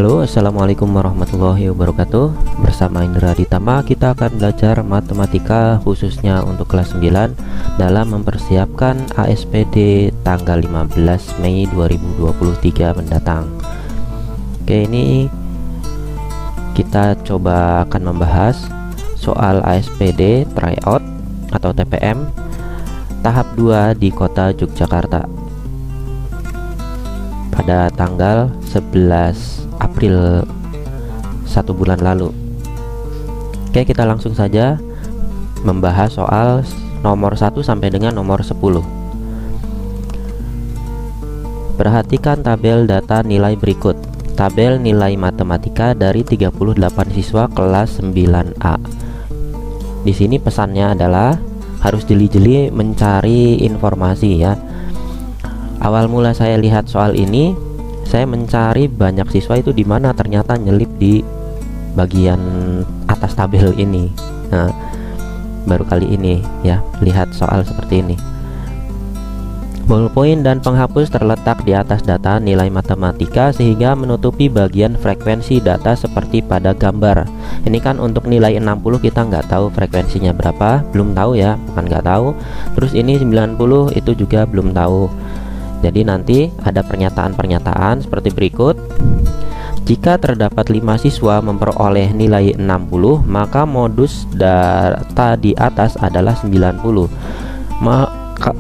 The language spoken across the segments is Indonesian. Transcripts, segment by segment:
Halo, assalamualaikum warahmatullahi wabarakatuh. Bersama Indra Ditama, kita akan belajar matematika khususnya untuk kelas 9 dalam mempersiapkan ASPD tanggal 15 Mei 2023 mendatang. Oke, ini kita coba akan membahas soal ASPD tryout atau TPM tahap 2 di kota Yogyakarta pada tanggal 11 April 1 bulan lalu. Oke, kita langsung saja membahas soal nomor 1 sampai dengan nomor 10. Perhatikan tabel data nilai berikut. Tabel nilai matematika dari 38 siswa kelas 9A. Di sini pesannya adalah harus jeli-jeli mencari informasi ya. Awal mula saya lihat soal ini, saya mencari banyak siswa itu di mana, ternyata nyelip di bagian atas tabel ini. Nah, baru kali ini ya lihat soal seperti ini. Ballpoint dan penghapus terletak di atas data nilai matematika sehingga menutupi bagian frekuensi data seperti pada gambar. Ini kan untuk nilai 60 kita nggak tahu frekuensinya berapa, belum tahu ya, bukan nggak tahu. Terus ini 90 itu juga belum tahu. Jadi nanti ada pernyataan-pernyataan seperti berikut. Jika terdapat 5 siswa memperoleh nilai 60, maka modus data di atas adalah 90.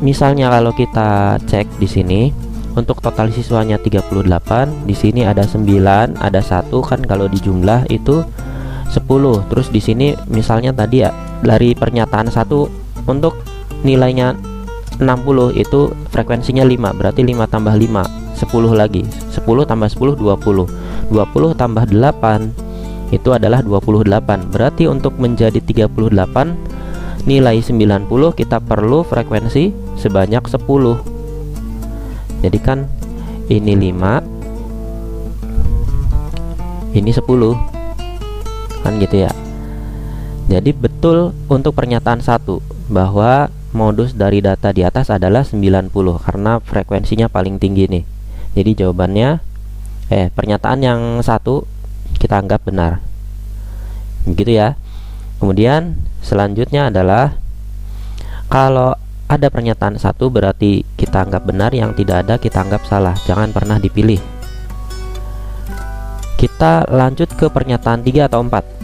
Misalnya kalau kita cek di sini, untuk total siswanya 38, di sini ada 9, ada 1 kan, kalau dijumlah itu 10. Terus di sini misalnya tadi ya dari pernyataan 1 untuk nilainya 60 itu frekuensinya 5, berarti 5 tambah 5 10 lagi, 10 tambah 10 20, 20 tambah 8 itu adalah 28. Berarti untuk menjadi 38 nilai 90 kita perlu frekuensi sebanyak 10. Jadi kan ini 5, ini 10 kan gitu ya. Jadi betul untuk pernyataan 1 bahwa modus dari data di atas adalah 90 karena frekuensinya paling tinggi nih. Jadi jawabannya pernyataan yang 1 kita anggap benar. Begitu ya. Kemudian selanjutnya adalah kalau ada pernyataan 1 berarti kita anggap benar, yang tidak ada kita anggap salah. Jangan pernah dipilih. Kita lanjut ke pernyataan 3 atau 4.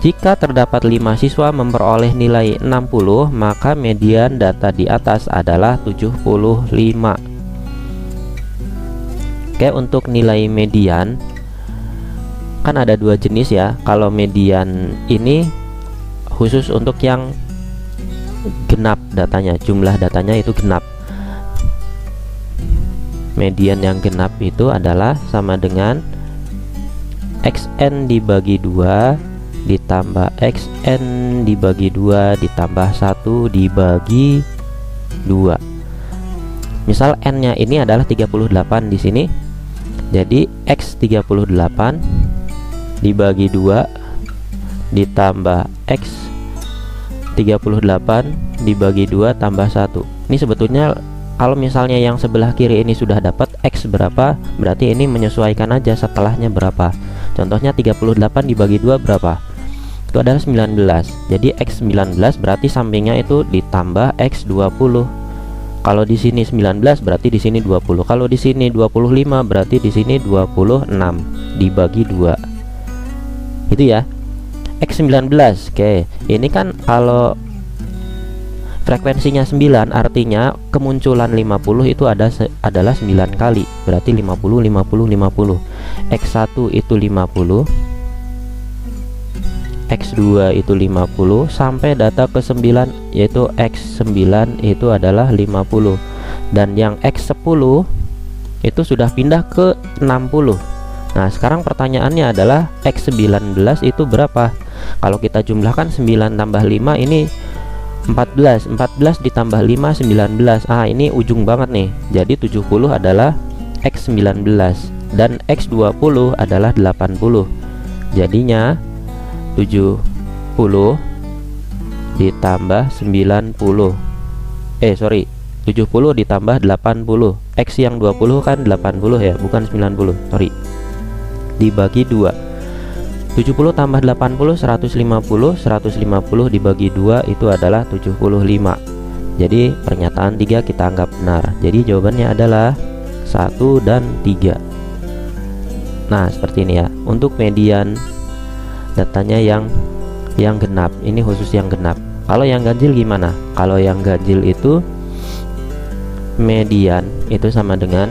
Jika terdapat 5 siswa memperoleh nilai 60, maka median data di atas adalah 75. Oke, untuk nilai median kan ada 2 jenis ya. Kalau median ini khusus untuk yang genap datanya, jumlah datanya itu genap. Median yang genap itu adalah sama dengan XN dibagi 2 ditambah XN dibagi 2 ditambah 1 dibagi 2. Misal N nya ini adalah 38 di sini. Jadi X 38 dibagi 2 ditambah X 38 dibagi 2 tambah 1. Ini sebetulnya kalau misalnya yang sebelah kiri ini sudah dapat X berapa, berarti ini menyesuaikan aja setelahnya berapa. Contohnya 38 dibagi 2 berapa? Itu adalah 19. Jadi X 19 berarti sampingnya itu ditambah X 20. Kalau di sini 19 berarti di sini 20. Kalau di sini 25 berarti di sini 26 dibagi 2. Itu ya. X 19. Oke, ini kan kalau frekuensinya 9 artinya kemunculan 50 itu adalah 9 kali. Berarti 50 50 50. X1 itu 50. X2 itu 50 sampai data ke-9 yaitu X9 itu adalah 50. Dan yang X10 itu sudah pindah ke 60. Nah, sekarang pertanyaannya adalah X19 itu berapa? Kalau kita jumlahkan 9 tambah 5 ini 14. 14 ditambah 5 19. Ini ujung banget nih. Jadi 70 adalah X19 dan X20 adalah 80. Jadinya 70 ditambah 90. 70 ditambah 80. X yang 20 kan 80 ya, bukan 90. Sorry. dibagi 2. 70 tambah 80 150, 150 dibagi 2 itu adalah 75. Jadi pernyataan 3 kita anggap benar. Jadi jawabannya adalah 1 dan 3. Nah, seperti ini ya. Untuk median datanya yang genap, ini khusus yang genap. Kalau yang ganjil gimana? Kalau yang ganjil itu median itu sama dengan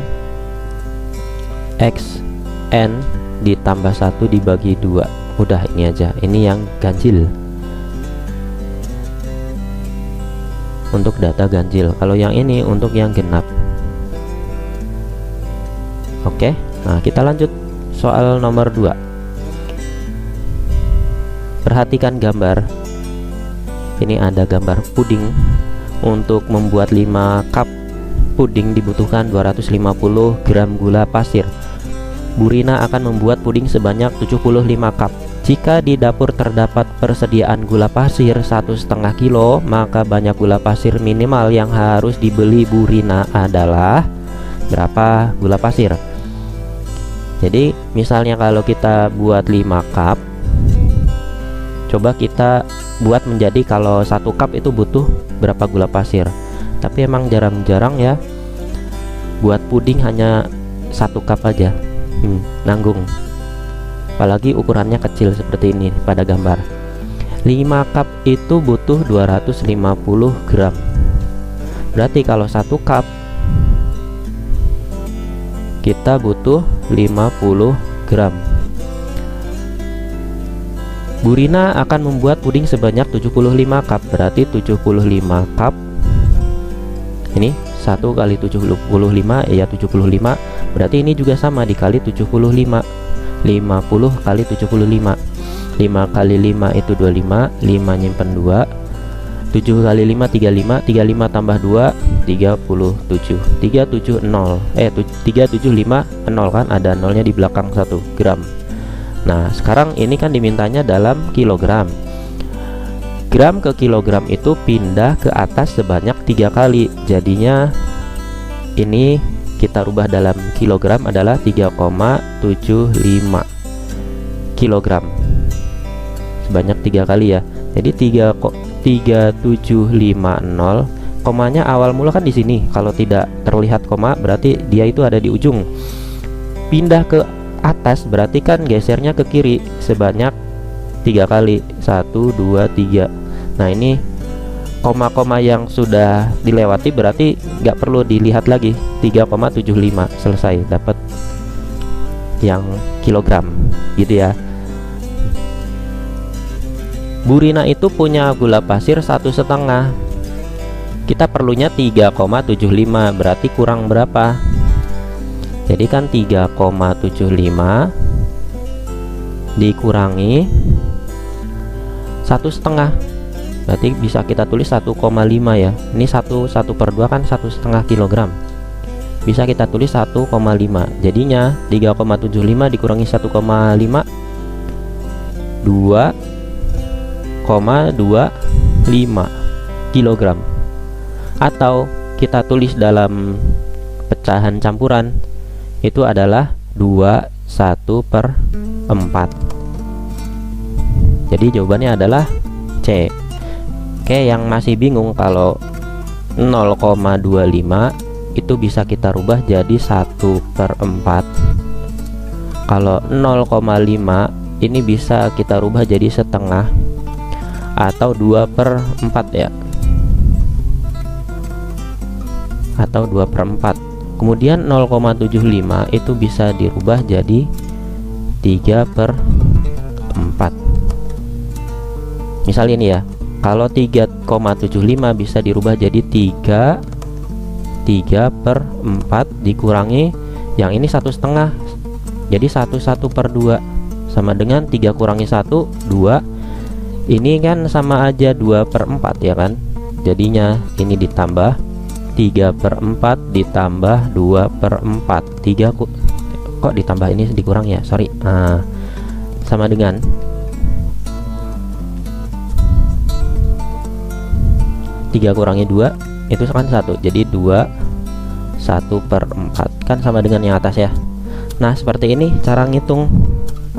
xn ditambah 1 dibagi 2. Udah, ini aja. Ini yang ganjil. Untuk data ganjil. Kalau yang ini untuk yang genap. Oke. Nah, kita lanjut soal nomor 2. Perhatikan gambar. Ini ada gambar puding. Untuk membuat 5 cup puding dibutuhkan 250 gram gula pasir. Bu Rina akan membuat puding sebanyak 75 cup. Jika di dapur terdapat persediaan gula pasir 1,5 kilo, maka banyak gula pasir minimal yang harus dibeli Bu Rina adalah berapa gula pasir? Jadi misalnya kalau kita buat 5 cup, coba kita buat menjadi kalau 1 cup itu butuh berapa gula pasir. Tapi emang jarang-jarang ya buat puding hanya 1 cup aja. Nanggung, apalagi ukurannya kecil seperti ini pada gambar. 5 cup itu butuh 250 gram. Berarti kalau 1 cup kita butuh 50 gram. Bu Rina akan membuat puding sebanyak 75 cup. Berarti 75 cup ini 1 kali 75 ya 75. Berarti ini juga sama dikali 75. 50 kali 75. 5 kali 5 itu 25. 5 nyimpen 2. 7 kali 5 35. 35 tambah 2 37. 370 375 kan ada nolnya di belakang 1 gram. Nah, sekarang ini kan dimintanya dalam kilogram. Gram ke kilogram itu pindah ke atas sebanyak 3 kali. Jadinya ini kita rubah dalam kilogram adalah 3,75 kilogram sebanyak 3 kali ya. Jadi 3750, komanya awal mula kan di sini. Kalau tidak terlihat koma berarti dia itu ada di ujung. Pindah ke atas berarti kan gesernya ke kiri sebanyak 3 kali. 1 2 3. Nah, ini koma-koma yang sudah dilewati berarti nggak perlu dilihat lagi. 3,75 selesai, dapat yang kilogram gitu ya. Bu Rina itu punya gula pasir 1,5. Kita perlunya 3,75, berarti kurang berapa? Jadi kan 3,75 dikurangi 1,5, berarti bisa kita tulis 1,5 ya. Ini 1/2 kan 1,5 kilogram. Bisa kita tulis 1,5. Jadinya 3,75 dikurangi 1,5 2,25 kilogram. Atau kita tulis dalam pecahan campuran itu adalah 21/4. Jadi jawabannya adalah C. Oke, yang masih bingung kalau 0,25 itu bisa kita rubah jadi 1/4. Kalau 0,5 ini bisa kita rubah jadi setengah atau 2/4 ya, atau 2/4. Kemudian 0,75 itu bisa dirubah jadi 3/4. Misal ini ya, kalau 3,75 bisa dirubah jadi 3/4 dikurangi yang ini 1,5, jadi 1/2 sama dengan 3 kurangi 1 2. Ini kan sama aja 2/4 ya kan. Jadinya ini ditambah 3/4 ditambah 2/4. 3 kok ditambah ini dikurang ya, sorry. Sama dengan 3 kurangi 2 itu kan 1, jadi 2 1/4 kan sama dengan yang atas ya. Nah, seperti ini cara ngitung.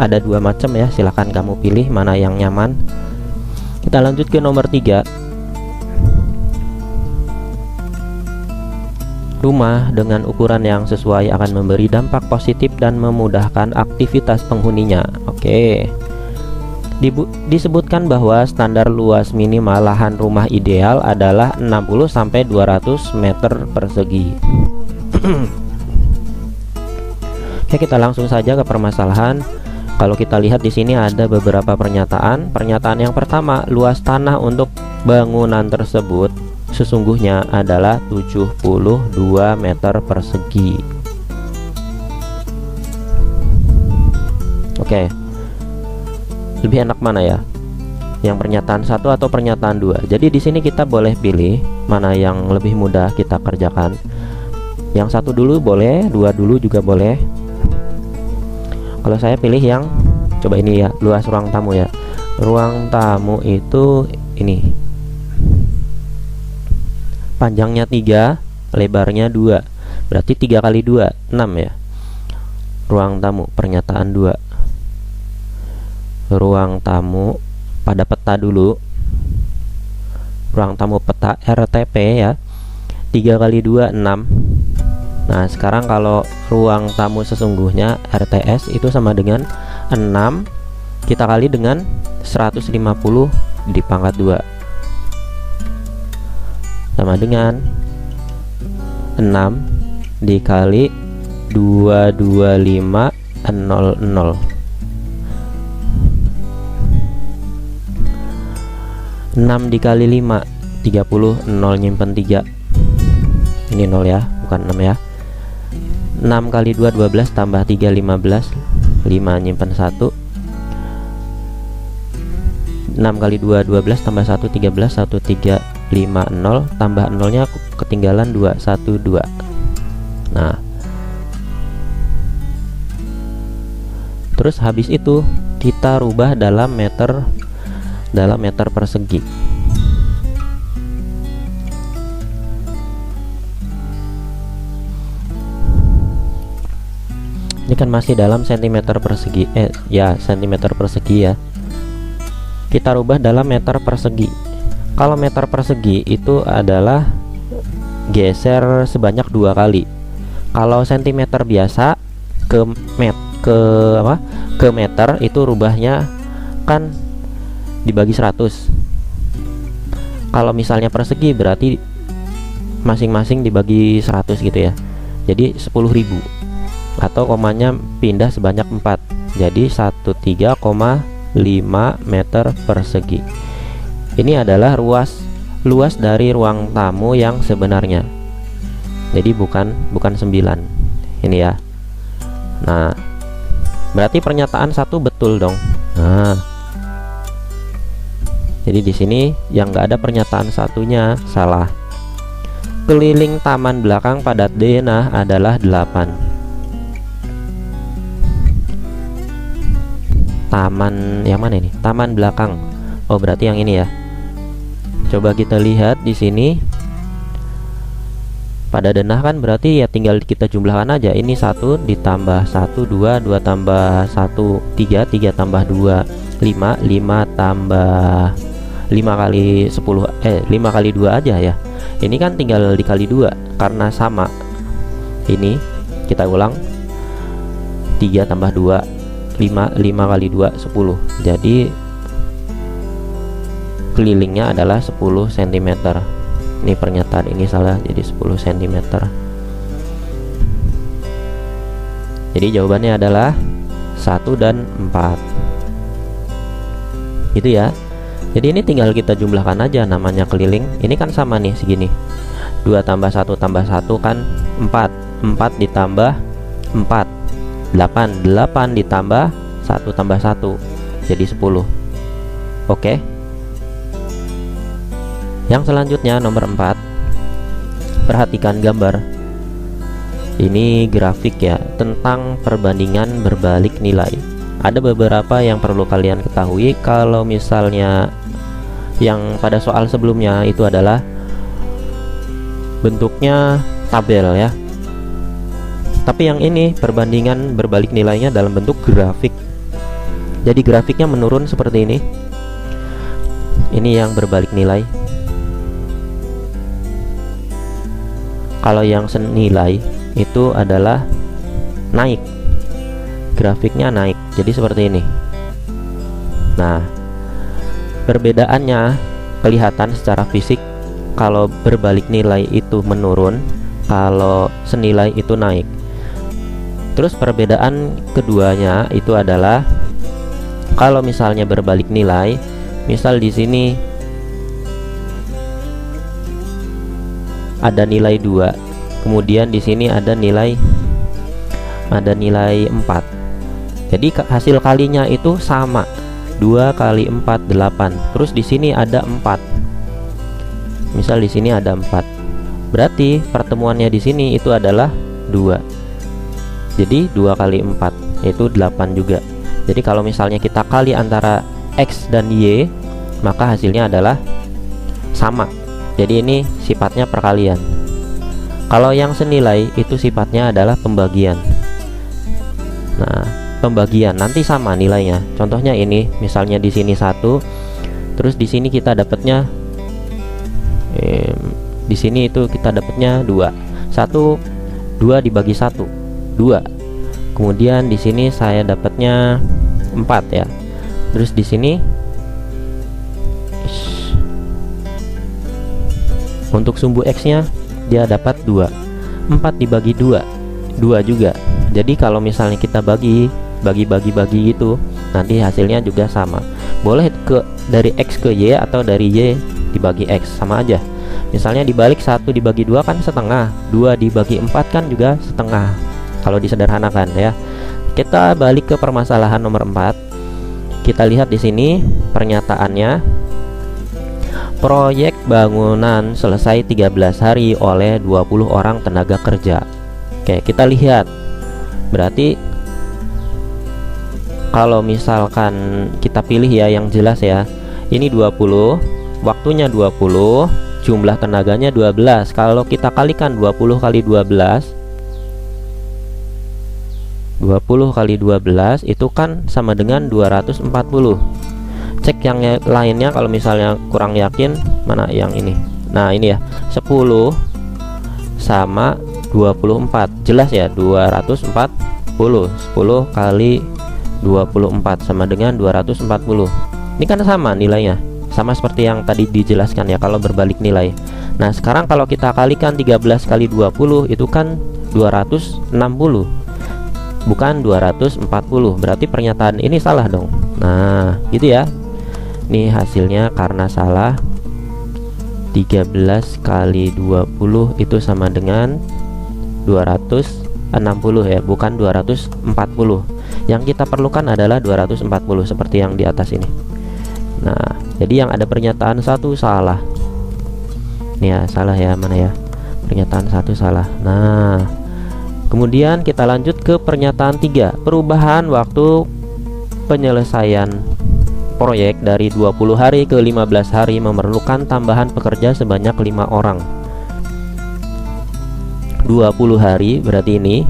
Ada dua macam ya, silahkan kamu pilih mana yang nyaman. Kita lanjut ke nomor 3. Rumah dengan ukuran yang sesuai akan memberi dampak positif dan memudahkan aktivitas penghuninya. Oke. Disebutkan bahwa standar luas minimal lahan rumah ideal adalah 60-200 meter persegi. Oke, kita langsung saja ke permasalahan. Kalau kita lihat di sini ada beberapa pernyataan. Pernyataan yang pertama, luas tanah untuk bangunan tersebut sesungguhnya adalah 72 meter persegi. Oke. Lebih enak mana ya? Yang pernyataan 1 atau pernyataan 2? Jadi di sini kita boleh pilih mana yang lebih mudah kita kerjakan. Yang 1 dulu boleh, 2 dulu juga boleh. Kalau saya pilih yang coba ini ya, luas ruang tamu ya. Ruang tamu itu ini. Panjangnya 3, lebarnya 2. Berarti 3 kali 2, 6 ya. Ruang tamu, pernyataan 2. Ruang tamu pada peta dulu. Ruang tamu peta RTP ya. 3 kali 2, 6. Nah, sekarang kalau ruang tamu sesungguhnya RTS itu sama dengan 6 kita kali dengan 150 dipangkat 2 sama dengan 6 dikali 22500. 6 dikali 5 30, 0 nyimpen 3. Ini 0 ya, bukan 6 ya. 6 kali 2 12 tambah 3 15, 5 nyimpen 1. 6 kali 2 12 tambah 1 13, 1 3 5 0 tambah 0 nya ketinggalan 2 1 2. Nah, terus habis itu kita rubah dalam meter persegi. Ini kan masih dalam centimeter persegi, ya centimeter persegi ya. Kita rubah dalam meter persegi. Kalau meter persegi itu adalah geser sebanyak 2 kali. Kalau sentimeter biasa ke meter itu rubahnya kan dibagi 100. Kalau misalnya persegi berarti masing-masing dibagi 100 gitu ya. Jadi 10.000 atau komanya pindah sebanyak 4. Jadi 13,5 meter persegi. Ini adalah luas dari ruang tamu yang sebenarnya. Jadi bukan 9. Ini ya. Nah, berarti pernyataan 1 betul dong. Nah, jadi di sini yang nggak ada pernyataan 1-nya salah. Keliling taman belakang padat denah adalah 8. Taman yang mana ini? Taman belakang. Oh, berarti yang ini ya. Coba kita lihat di sini. Pada denah kan berarti ya tinggal kita jumlahkan aja. Ini 1 ditambah 1 2, 2 tambah 1 3, 3 tambah 2 5, 5 tambah 5 kali 10 5 kali 2 aja ya. Ini kan tinggal dikali 2 karena sama. Ini kita ulang. 3 tambah 2 5 kali 2 10. Jadi kelilingnya adalah 10 cm. Ini pernyataan ini salah, jadi 10 cm. Jadi jawabannya adalah 1 dan 4. Gitu ya. Jadi ini tinggal kita jumlahkan aja, namanya keliling. Ini kan sama nih segini. 2 tambah 1 tambah 1 kan 4. 4 ditambah 4 8 ditambah 1 tambah 1 jadi 10. Oke. Yang selanjutnya nomor 4. Perhatikan gambar. Ini grafik ya, tentang perbandingan berbalik nilai. Ada beberapa yang perlu kalian ketahui. Kalau misalnya yang pada soal sebelumnya itu adalah bentuknya tabel ya. Tapi yang ini perbandingan berbalik nilainya dalam bentuk grafik. Jadi grafiknya menurun seperti ini. Ini yang berbalik nilai. Kalau yang senilai itu adalah naik, grafiknya naik, jadi seperti ini. Nah, perbedaannya kelihatan secara fisik. Kalau berbalik nilai itu menurun, kalau senilai itu naik. Terus perbedaan keduanya itu adalah kalau misalnya berbalik nilai, misal di sini ada nilai 2, kemudian di sini ada nilai 4. Jadi hasil kalinya itu sama. 2 kali 4 8. Terus di sini ada 4. Misal di sini ada 4. Berarti pertemuannya di sini itu adalah 2. Jadi 2 kali 4 yaitu 8 juga. Jadi kalau misalnya kita kali antara X dan Y, maka hasilnya adalah sama. Jadi ini sifatnya perkalian. Kalau yang senilai itu sifatnya adalah pembagian. Nah, pembagian nanti sama nilainya. Contohnya ini, misalnya di sini 1, terus di sini kita dapatnya di sini itu kita dapatnya 2. 2 dibagi 1, 2. Kemudian di sini saya dapatnya 4 ya. Terus di sini untuk sumbu X-nya dia dapat 2. 4 dibagi 2, 2 juga. Jadi kalau misalnya kita bagi gitu, nanti hasilnya juga sama. Boleh dari X ke Y atau dari Y dibagi X, sama aja. Misalnya dibalik 1 dibagi 2 kan setengah, 2 dibagi 4 kan juga setengah. Kalau disederhanakan ya. Kita balik ke permasalahan nomor 4. Kita lihat di sini pernyataannya. Proyek bangunan selesai 13 hari oleh 20 orang tenaga kerja. Oke, kita lihat. Berarti kalau misalkan kita pilih ya yang jelas ya. Ini 20, waktunya 20, jumlah tenaganya 12. Kalau kita kalikan 20 kali 12, 20 kali 12 itu kan sama dengan 240. Cek yang lainnya kalau misalnya kurang yakin. Mana yang ini? Nah ini ya, 10 sama 24. Jelas ya, 240. 10 kali 24 sama dengan 240. Ini kan sama nilainya, sama seperti yang tadi dijelaskan ya kalau berbalik nilai. Nah sekarang kalau kita kalikan 13 kali 20 itu kan 260, bukan 240. Berarti pernyataan ini salah dong. Nah gitu ya. Ini hasilnya karena salah. 13 kali 20 itu sama dengan 260 ya, bukan 240. Yang kita perlukan adalah 240 seperti yang di atas ini. Nah, jadi yang ada pernyataan 1 salah. Ini ya, salah ya, mana ya? Pernyataan 1 salah. Nah, kemudian kita lanjut ke pernyataan 3. Perubahan waktu penyelesaian proyek dari 20 hari ke 15 hari memerlukan tambahan pekerja sebanyak 5 orang. 20 hari berarti ini,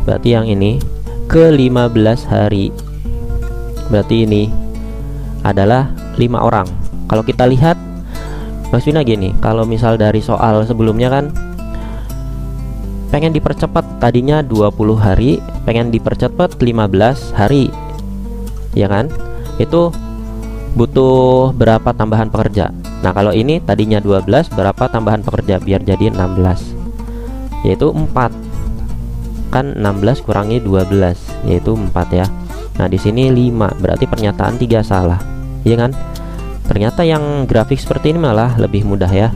berarti yang ini ke 15 hari, berarti ini adalah 5 orang. Kalau kita lihat maksudnya gini, kalau misal dari soal sebelumnya kan pengen dipercepat, tadinya 20 hari pengen dipercepat 15 hari ya kan, itu butuh berapa tambahan pekerja. Nah kalau ini tadinya 12, berapa tambahan pekerja biar jadi 16, yaitu 4. Kan 16 kurangi 12 yaitu 4 ya. Nah di sini 5, berarti pernyataan 3 salah ya kan. Ternyata yang grafik seperti ini malah lebih mudah ya.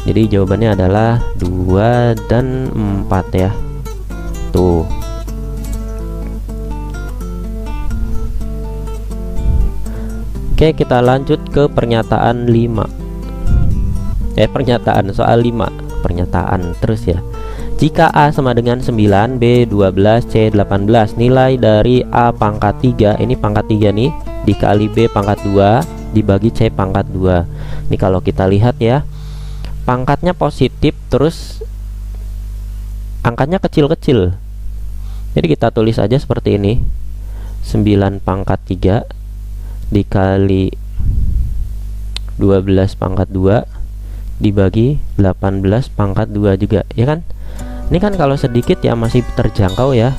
Jadi jawabannya adalah 2 dan 4 ya. Tuh. Oke, kita lanjut ke pernyataan 5. Pernyataan soal 5. Pernyataan terus ya. Jika A sama dengan 9, B 12, C 18, nilai dari A pangkat 3, ini pangkat 3 nih, dikali B pangkat 2 dibagi C pangkat 2. Ini kalau kita lihat ya, pangkatnya positif, terus angkanya kecil-kecil. Jadi kita tulis aja seperti ini. 9 pangkat 3 dikali 12 pangkat 2 dibagi 18 pangkat 2 juga, ya kan? Ini kan kalau sedikit ya masih terjangkau ya.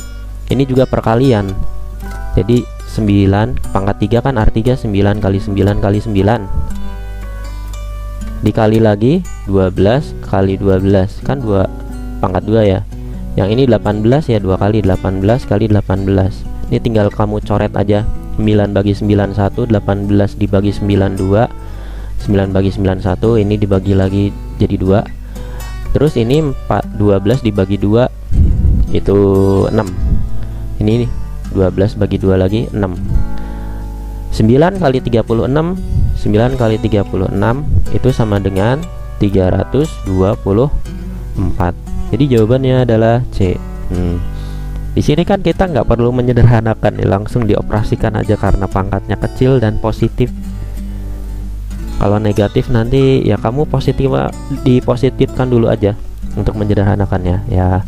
Ini juga perkalian. Jadi 9 pangkat 3 kan artinya 9 kali 9 kali 9 dikali lagi 12 kali 12 kan 2 pangkat 2 ya. Yang ini 18 ya, 2 kali 18 kali 18. Ini tinggal kamu coret aja. 9 bagi 9 1, 18 dibagi 9 2, 9 bagi 9 1, ini dibagi lagi jadi 2. Terus ini 12 dibagi 2 itu 6. Ini 12 bagi 2 lagi 6. 9 kali 36, 9 kali 36 itu sama dengan 324. Jadi jawabannya adalah C. Di sini kan kita nggak perlu menyederhanakan, langsung dioperasikan aja karena pangkatnya kecil dan positif. Kalau negatif nanti ya kamu dipositifkan dulu aja untuk menyederhanakannya ya.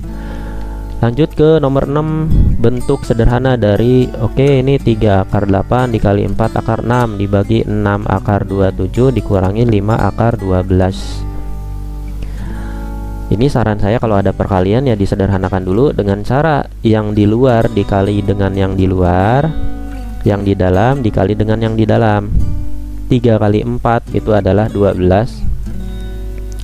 Lanjut ke nomor 6, bentuk sederhana dari ini 3 akar 8 dikali 4 akar 6 dibagi 6 akar 27 dikurangi 5 akar 12. Ini saran saya kalau ada perkalian ya disederhanakan dulu dengan cara yang di luar dikali dengan yang di luar, yang di dalam dikali dengan yang di dalam. 3 kali 4 itu adalah 12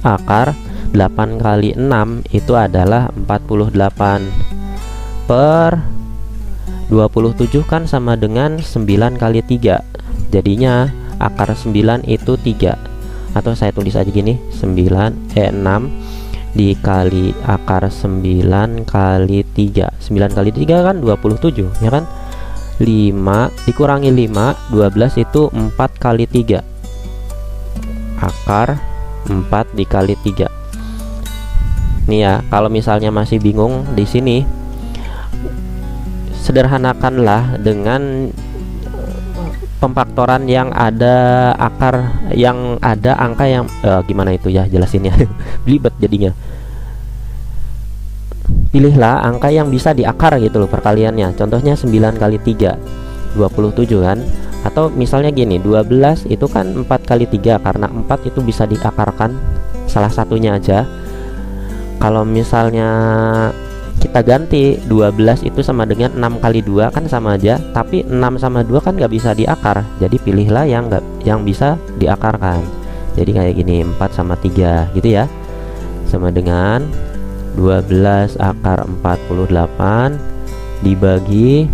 akar 8 kali 6 itu adalah 48 per 27 kan sama dengan 9 kali 3. Jadinya akar 9 itu 3. Atau saya tulis aja gini, 6 dikali akar 9 kali 3. 9 kali 3 kan 27 ya kan. 5 dikurangi 5, 12 itu 4 kali 3. Akar 4 dikali 3. Nih ya, kalau misalnya masih bingung di sini, sederhanakanlah dengan pemfaktoran yang ada angka yang gimana itu ya jelasinnya belibet jadinya. Pilihlah angka yang bisa diakar gitu loh perkaliannya. Contohnya 9 kali 3 27 kan. Atau misalnya gini, 12 itu kan 4 kali 3 karena 4 itu bisa diakarkan salah satunya aja. Kalau misalnya kita ganti 12 itu sama dengan 6 kali 2 kan sama aja, tapi 6 sama 2 kan nggak bisa diakar. Jadi pilihlah yang bisa diakarkan. Jadi kayak gini, 4 sama 3 gitu ya. Sama dengan 12 akar 48 dibagi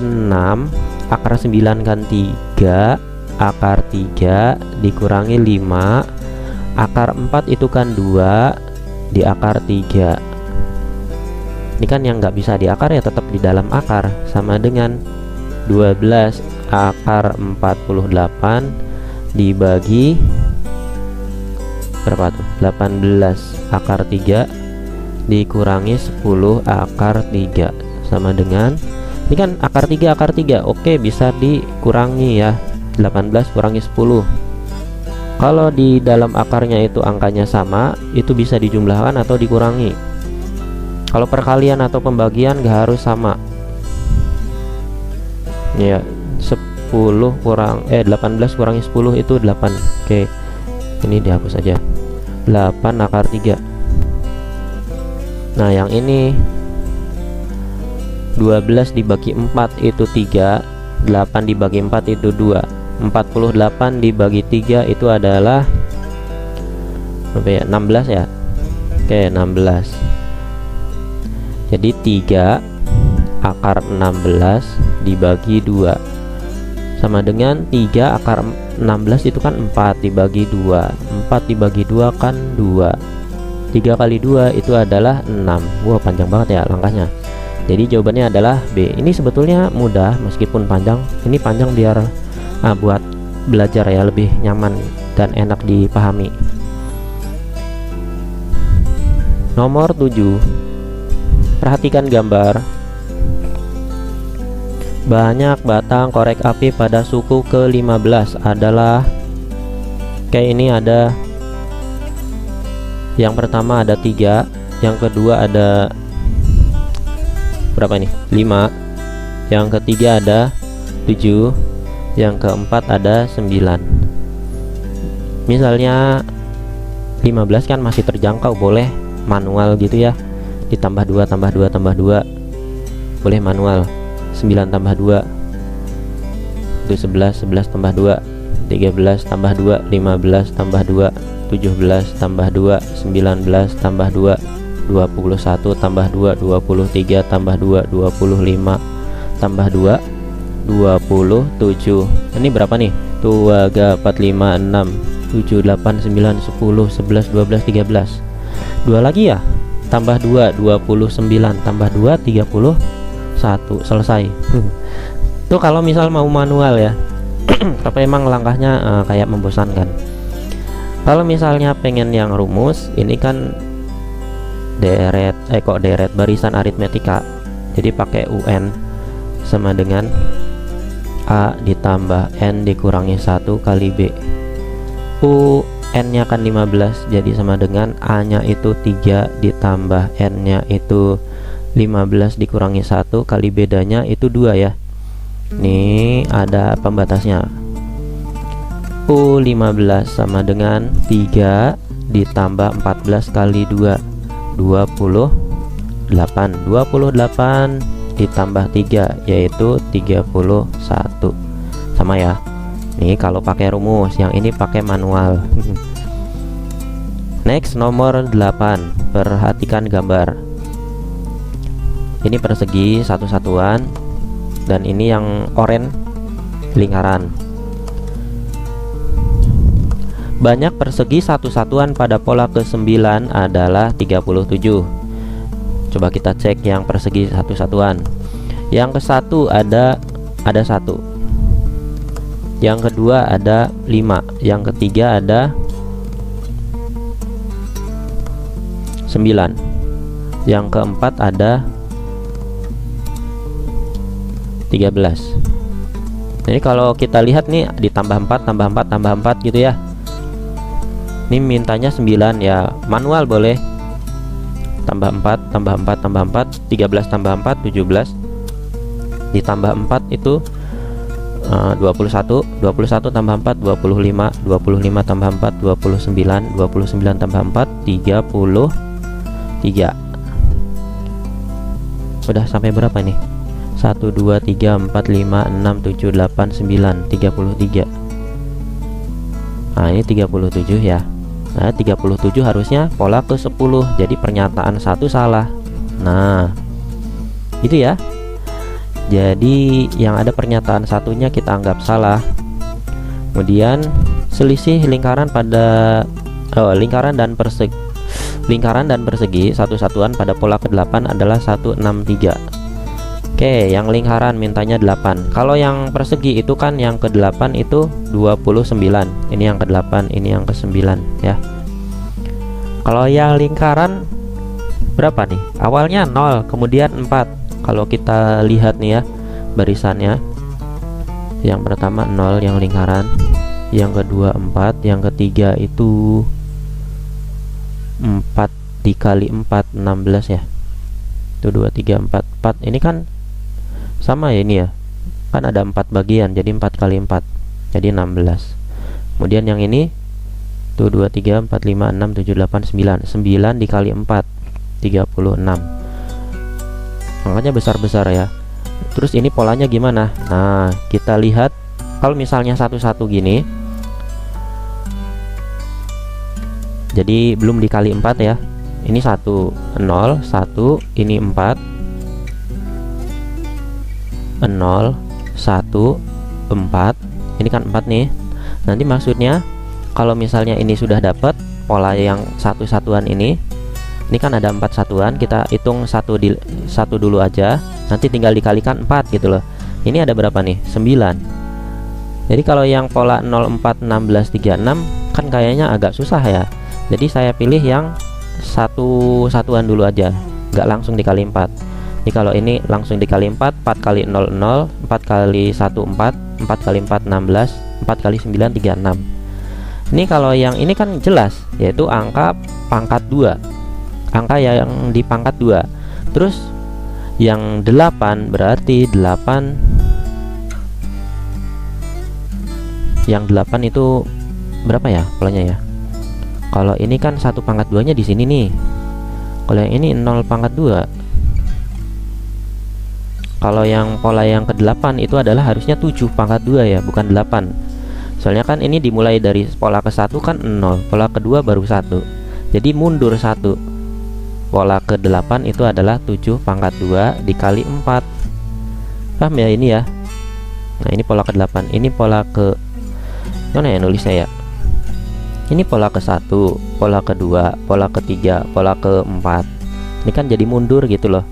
6 akar 9 kan 3 akar 3 dikurangi 5 akar 4 itu kan 2 di akar 3. Ini kan yang nggak bisa diakar ya tetap di dalam akar, sama dengan 12 akar 48 dibagi berapa tuh, 18 akar 3 dikurangi 10 akar 3 sama dengan, ini kan akar 3 akar 3, oke bisa dikurangi ya, 18 kurangi 10. Kalau di dalam akarnya itu angkanya sama, itu bisa dijumlahkan atau dikurangi. Kalau perkalian atau pembagian gak harus sama ya. 18 kurangi 10 itu 8. Oke, ini dihapus aja. 8 akar 3. Nah yang ini 12 dibagi 4 itu 3, 8 dibagi 4 itu 2, 48 dibagi 3 itu adalah berapa ya? 16 ya. Oke, 16. Jadi 3 akar 16 dibagi 2 sama dengan 3 akar 16 itu kan 4 dibagi 2. 4 dibagi 2 kan 2. 3 kali 2 itu adalah 6. Wah, panjang banget ya langkahnya. Jadi jawabannya adalah B. Ini sebetulnya mudah meskipun panjang. Ini panjang biar buat belajar ya lebih nyaman dan enak dipahami. Nomor 7. Perhatikan gambar. Banyak batang korek api pada suku ke-15 adalah kayak ini, ada yang pertama ada 3, yang kedua ada berapa nih? 5. Yang ketiga ada 7. Yang keempat ada 9. Misalnya 15 kan masih terjangkau, boleh manual gitu ya. Ditambah 2 tambah 2 tambah 2. Boleh manual. 9 tambah 2 itu 11, 11 tambah 2 13 tambah 2 15 tambah 2 17 tambah 2 19 tambah 2 21 tambah 2 23 tambah 2 25 tambah 2 27. Ini berapa nih? 2 3 4 5 6 7 8 9 10 11 12 13. 2 lagi ya, tambah 2 29 tambah 2 31. Selesai. Tuh kalau misal mau manual ya. Tapi emang langkahnya kayak membosankan. Kalau misalnya pengen yang rumus, ini kan deret deret barisan aritmetika. Jadi pakai UN sama dengan A ditambah N dikurangi 1 kali B. UN nya kan 15, jadi sama dengan A nya itu 3 ditambah N nya itu 15 dikurangi 1 kali bedanya itu 2 ya. Nih ada pembatasnya. U15 sama dengan 3 ditambah 14 kali 2 28 ditambah 3 yaitu 31. Sama ya. Nih kalau pakai rumus, yang ini pakai manual. Next, nomor 8. Perhatikan gambar. Ini persegi satu-satuan, dan ini yang oranye lingkaran. Banyak persegi satu-satuan pada pola ke-9 adalah 37. Coba kita cek yang persegi satu-satuan. Yang ke-1 ada 1. Yang kedua ada 5. Yang ketiga ada 9. Yang keempat ada 13. Jadi kalau kita lihat nih, ditambah 4 tambah 4 tambah 4 gitu ya. Ini mintanya 9 ya, manual boleh. Tambah 4 tambah 4 tambah 4 13 tambah 4 17. Ditambah 4 itu 21 21 tambah 4 25 25 tambah 4 29 29 tambah 4 33. Udah sampai berapa nih? 1 2 3 4 5 6 7 8 9 33. Nah ini 37 ya. Nah 37 harusnya pola ke-10, jadi pernyataan 1 salah. Nah itu ya. Jadi yang ada pernyataan satunya kita anggap salah. Kemudian selisih lingkaran pada lingkaran dan persegi satu-satuan pada pola ke-8 adalah 163. Oke, yang lingkaran mintanya 8. Kalau yang persegi itu kan yang ke-8 itu 29. Ini yang ke-8, ini yang ke-9 ya. Kalau yang lingkaran berapa nih? Awalnya 0, kemudian 4. Kalau kita lihat nih ya barisannya. Yang pertama 0 yang lingkaran, yang kedua 4, yang ketiga itu 4 dikali 4 16 ya. Itu 2 3 4 4. Ini kan sama ya, ini ya. Kan ada 4 bagian, jadi 4 kali 4. Jadi 16. Kemudian yang ini tuh 2 3 4 5 6 7 8 9. 9 dikali 4 36. Angkanya besar-besar ya. Terus ini polanya gimana? Nah, kita lihat kalau misalnya satu-satu gini. Jadi belum dikali 4 ya. Ini 1 0 1, ini 4 0 1 4. Ini kan 4 nih. Nanti maksudnya kalau misalnya ini sudah dapat pola yang satu-satuan ini kan ada 4 satuan, kita hitung satu dulu aja, nanti tinggal dikalikan 4 gitu loh. Ini ada berapa nih? 9. Jadi kalau yang pola 0 4 16 36 kan kayaknya agak susah ya. Jadi saya pilih yang satuan dulu aja, nggak langsung dikali 4. Jadi kalau ini langsung dikali 4, 4 kali 0 0, 4 kali 1 4, 4 kali 4 16, 4 kali 9 36. Ini kalau yang ini kan jelas, yaitu angka pangkat 2. Angka yang di pangkat 2. Terus Yang 8 berarti 8, yang 8 itu berapa ya polanya ya? Kalau ini kan 1 pangkat 2 nya di sini nih. Kalau yang ini 0 pangkat 2. Kalau yang pola yang ke-8 itu adalah harusnya 7 pangkat 2 ya, bukan 8. Soalnya kan ini dimulai dari pola ke-1 kan 0, pola kedua baru 1. Jadi mundur 1. Pola ke-8 itu adalah 7 pangkat 2 dikali 4. Paham ya ini ya? Nah, ini pola ke-8. Ini pola ke mana ya nulisnya ya? Ini pola ke-1, pola kedua, pola ketiga, pola ke-4. Ini kan jadi mundur gitu loh.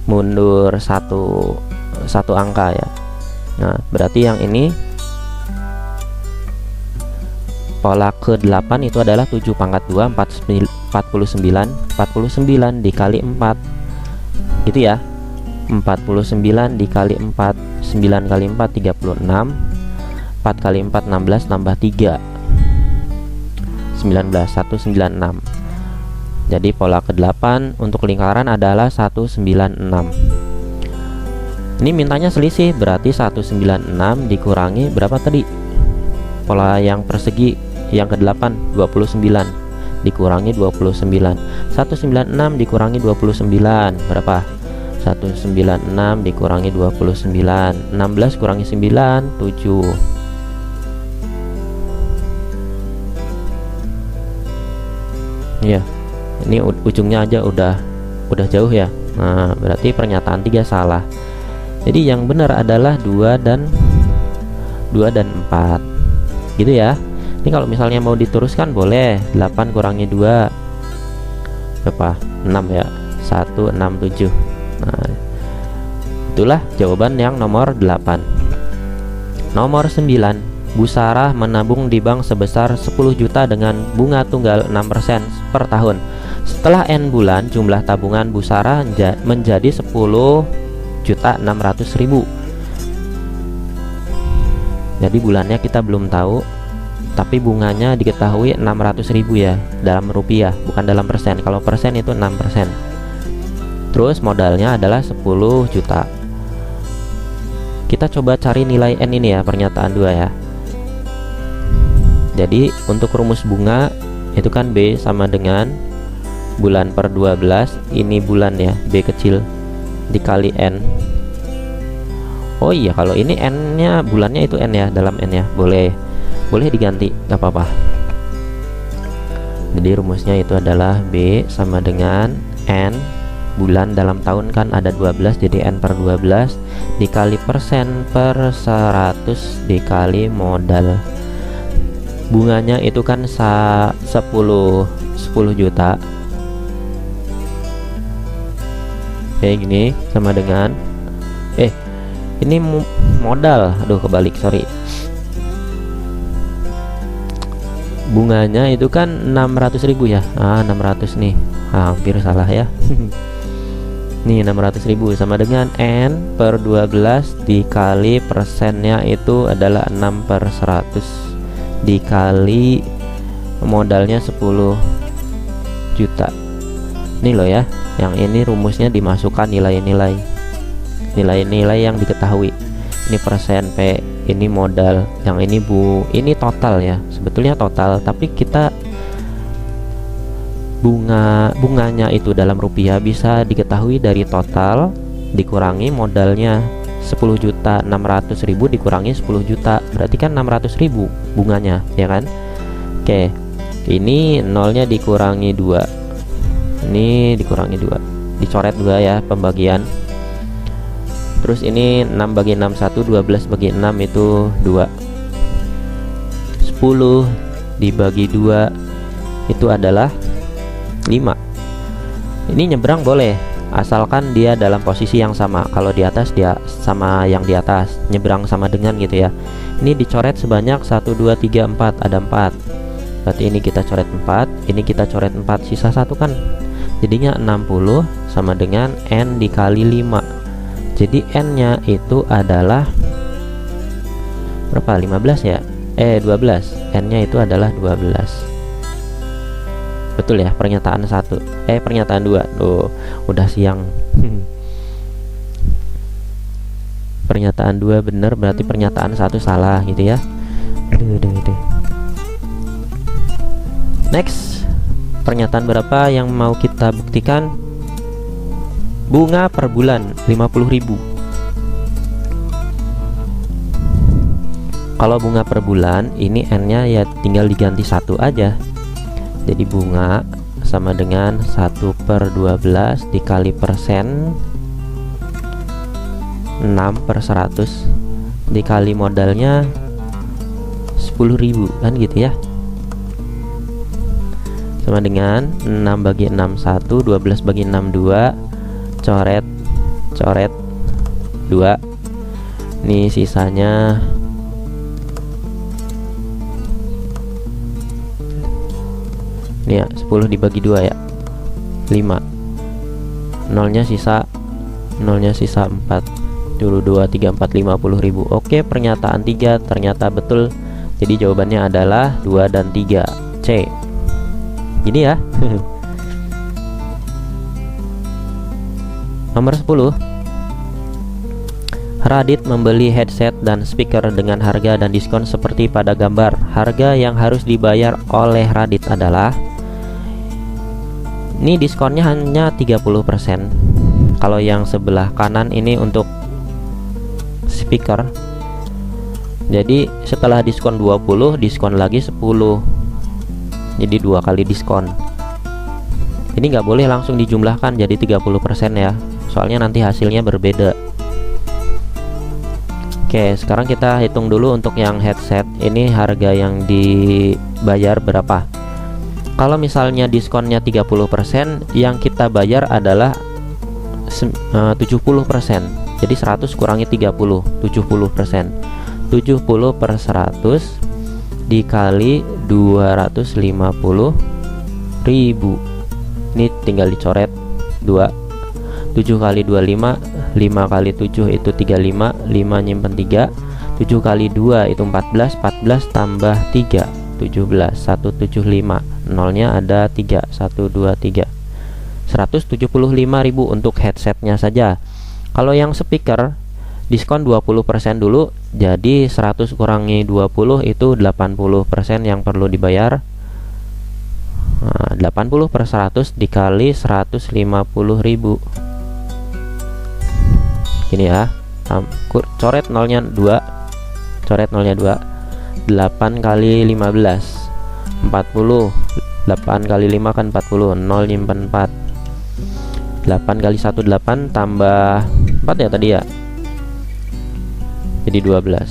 Mundur satu angka ya. Nah, berarti yang ini pola ke-8 itu adalah 7 pangkat 2 49 dikali 4 gitu ya. 49 dikali 4, 9 kali 4 36, 4 kali 4 16 tambah 3 19, 196. Jadi pola ke-8 untuk lingkaran adalah 196. Ini mintanya selisih, berarti 196 dikurangi berapa tadi? Pola yang persegi yang ke-8 29 dikurangi 29. 196 dikurangi 29 berapa? 196 dikurangi 29. 16 kurangi 9 7. Ya, ini ujungnya aja udah jauh ya. Nah, berarti pernyataan 3 salah. Jadi yang benar adalah 2 dan 4. Gitu ya. Ini kalau misalnya mau diteruskan boleh. 8 kurangi 2 berapa? 6 ya. 167. Nah, itulah jawaban yang nomor 8. Nomor 9. Bu Sarah menabung di bank sebesar 10 juta dengan bunga tunggal 6% per tahun. Setelah N bulan, jumlah tabungan Bu Sarah menjadi 10.600.000. Jadi bulannya kita belum tahu, tapi bunganya diketahui 600.000 ya, dalam rupiah, bukan dalam persen. Kalau persen itu 6%. Terus modalnya adalah 10 juta. Kita coba cari nilai N ini ya, pernyataan 2 ya. Jadi untuk rumus bunga itu kan B sama dengan bulan per 12, ini bulan ya, B kecil dikali N. Oh iya, kalau ini N nya bulannya itu N ya, dalam N ya, boleh diganti, gak apa-apa. Jadi rumusnya itu adalah B sama dengan N, bulan dalam tahun kan ada 12, jadi N per 12 dikali persen per 100 dikali modal. Bunganya itu kan 10 juta. Kayak gini sama dengan ini modal, aduh kebalik, sorry. Bunganya itu kan 600.000 ya. 600 nih, hampir salah ya. Nih 600.000 sama dengan N per 12 dikali persennya itu adalah 6 per 100 dikali modalnya 10 juta. Ini loh ya, yang ini rumusnya dimasukkan nilai-nilai yang diketahui. Ini persen P, ini modal, yang ini ini total ya, sebetulnya total, tapi kita bunganya itu dalam rupiah bisa diketahui dari total dikurangi modalnya 10.600.000 dikurangi 10 juta, berarti kan 600.000 bunganya ya kan. Oke, ini nolnya dikurangi 2, ini dikurangi 2, dicoret 2 ya pembagian. Terus ini 6 bagi 6 1, 12 bagi 6 itu 2, 10 dibagi 2 itu adalah 5. Ini nyebrang boleh, asalkan dia dalam posisi yang sama. Kalau di atas dia sama yang di atas, nyebrang sama dengan gitu ya. Ini dicoret sebanyak 1 2 3 4, ada 4. Berarti ini kita coret 4, ini kita coret 4, sisa 1 kan. Jadinya 60 sama dengan N dikali 5. Jadi N nya itu adalah berapa? 15 ya? 12. N nya itu adalah 12. Betul ya, pernyataan 1. Pernyataan 2. Tuh, udah siang. Pernyataan 2 benar, berarti pernyataan 1 salah gitu ya. Next, pernyataan berapa yang mau kita buktikan? Bunga per bulan 50.000. Kalau bunga per bulan, ini n-nya ya tinggal diganti 1 aja. Jadi bunga sama dengan 1/12 dikali persen 6/100 dikali modalnya 10.000 kan gitu ya. Sama dengan 6/6 1, 12/6 2, coret 2. Ini sisanya ini ya, 10 dibagi 2 ya, 5. Nolnya sisa 4. Dulu 2, 3, 4, 50.000. Oke, pernyataan 3 ternyata betul. Jadi jawabannya adalah 2 dan 3, C. Gini ya. Nomor 10. Radit membeli headset dan speaker dengan harga dan diskon seperti pada gambar. Harga yang harus dibayar oleh Radit adalah, ini diskonnya hanya 30%. Kalau yang sebelah kanan ini untuk speaker. Jadi setelah diskon 20, diskon lagi 10. Jadi 2 kali diskon. Ini nggak boleh langsung dijumlahkan jadi 30% ya. Soalnya nanti hasilnya berbeda. Oke, sekarang kita hitung dulu untuk yang headset. Ini harga yang dibayar berapa? Kalau misalnya diskonnya 30%, yang kita bayar adalah 70%. Jadi 100 kurangi 30, 70%. 70/100 dikali 250.000. Ini tinggal dicoret 2. 7 kali 2 5, 5 kali 7 itu 35, 5 nyimpen 3, 7 kali 2 itu 14, 14 tambah 3 17, 175, nolnya ada 3, 1 2 3. 175.000 untuk headsetnya saja. Kalau yang speaker diskon 20% dulu, jadi 100 kurangi 20 itu 80% yang perlu dibayar. 80/100 dikali 150.000. Gini ya, coret nolnya 2, coret nolnya 2. 8 kali 15 40, 8 kali 5 kan 40, 0 nyimpen 4. 8 kali 1 8 tambah 4 ya tadi ya, jadi 12,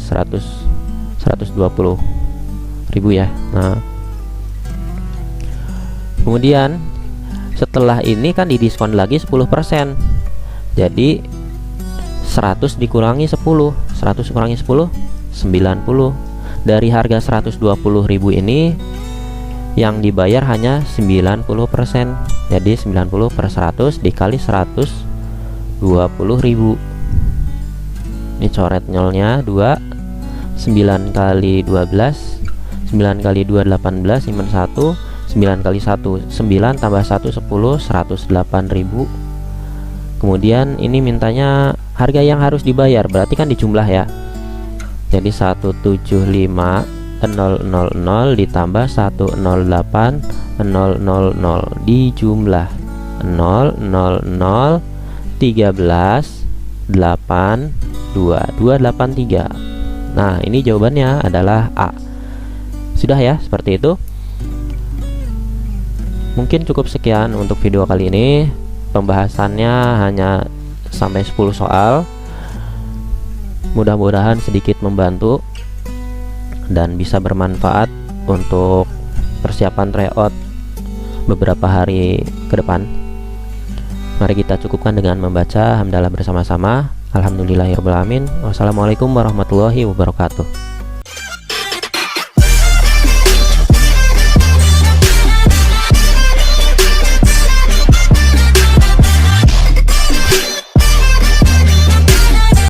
120.000 ya. Nah, kemudian setelah ini kan didiskon lagi 10%. Jadi 100 dikurangi 10, 100 kurangi 10 90. Dari harga 120.000 ini yang dibayar hanya 90%. Jadi 90/100 dikali 120.000. Ini coret nolnya 2. 9 kali 12, 9 kali 2 18, simpen 1. 9 kali 1 9 tambah 1 10, 108.000. Kemudian ini mintanya harga yang harus dibayar, berarti kan dijumlah ya. Jadi 175.000 ditambah 108.000 dijumlah 000138283. Nah, ini jawabannya adalah A. Sudah ya, seperti itu. Mungkin cukup sekian untuk video kali ini. Pembahasannya hanya sampai 10 soal. Mudah-mudahan sedikit membantu dan bisa bermanfaat untuk persiapan tryout beberapa hari ke depan. Mari kita cukupkan dengan membaca hamdalah bersama-sama. Alhamdulillahirobbilalamin. Wassalamualaikum warahmatullahi wabarakatuh.